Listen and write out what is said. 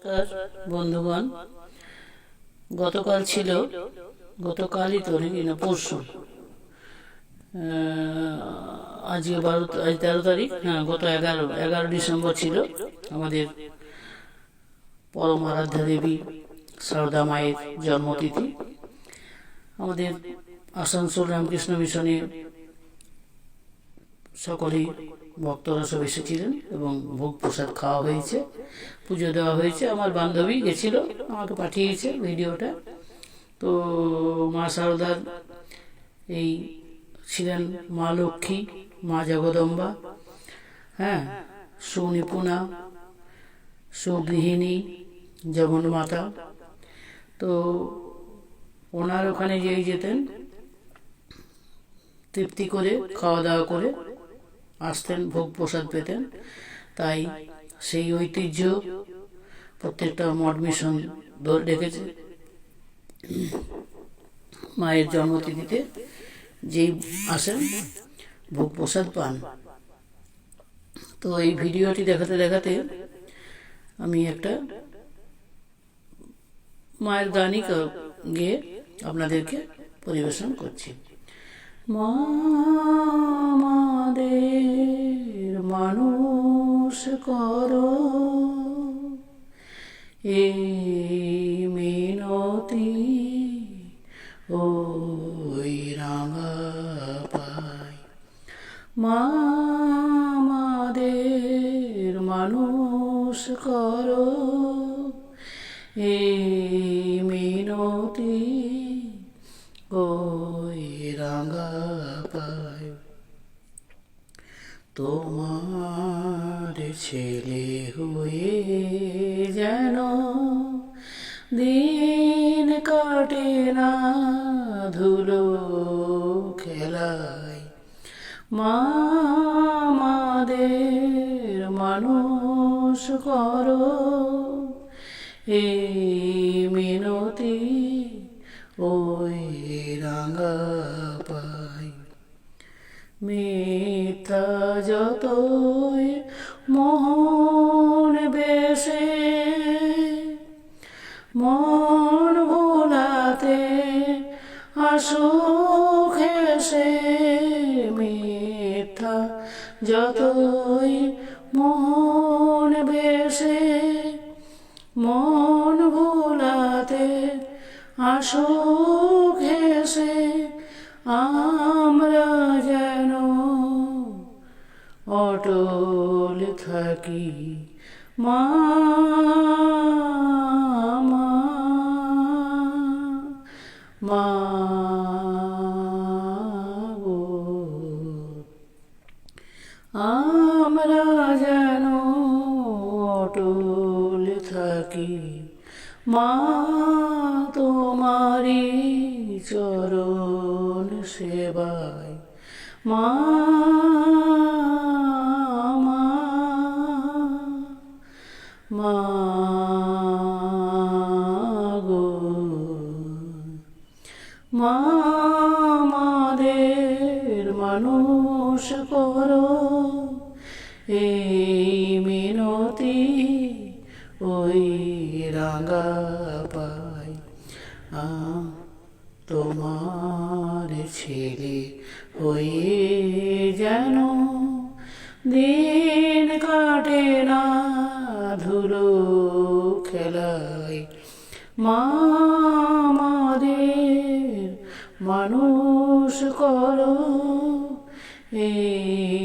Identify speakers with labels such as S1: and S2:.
S1: নমস্কার বন্ধুগণ। গতকালই তো নাকি না পরশু, আজকে 13 তারিখ, হ্যাঁ গত 11 ডিসেম্বর ছিল আমাদের পরম আরাধ্যা দেবী সারদা মায়ের জন্মতিথি। আমাদের আসানসোল রামকৃষ্ণ মিশনে সকলেই ভক্তরা সব এসেছিলেন এবং ভোগ প্রসাদ খাওয়া হয়েছে, পুজো দেওয়া হয়েছে। আমার বান্ধবী গেছিল, আমাকে পাঠিয়েছে ভিডিওটা। তো মা শারদার এই ছিলেন মা লক্ষ্মী, মা জগদম্বা, হ্যাঁ, সুনিপুণা, সুগৃহিণী, জগন্মাতা। তো ওনার ওখানে যেই যেতেন তৃপ্তি করে খাওয়া দাওয়া করে আসতেন, ভোগ প্রসাদ পেতেন। তাই সেই ঐতিহ্য প্রত্যেকটা মঠ মিশন ধরে রেখেছে। মায়ের জন্মতিথিতে যেই আসেন ভোগ প্রসাদ পান। তো এই ভিডিওটি দেখাতে দেখাতে আমি একটা মায়ের গানই গিয়ে আপনাদেরকে পরিবেশন করছি। মা আমাদের মানুষ করো, এই মিনতি ওই রাঙা পাই। মা আমাদের মানুষ করো, এই মিনতি ওই রাঙা পাই। তোমার ছেলে হয়ে যেন দিন কাটে না ধুলো খেলায়। মা আমাদের মানুষ করো, এই মিনতি ওই রাঙা পাই। মিথ্যা যতই মোহন বেশে মন ভোলাতে আসুক হেসে। মিথ্যা যতই মোহন বেশে মন ভোলাতে আসুক হেসে। আমরা যেন অটল থাকি মা, মা গো। আমরা যেন অটল থাকি মা, তোমারি চরণ সেবায়। মা মা গো। মা আমাদের মানুষ করো, এই মিনতি ওই রাঙা পাই। তোমার ছেলে হয়ে যেন দিন কাটে না ধুলো খেলায়। মা আমাদের মানুষ করো, এই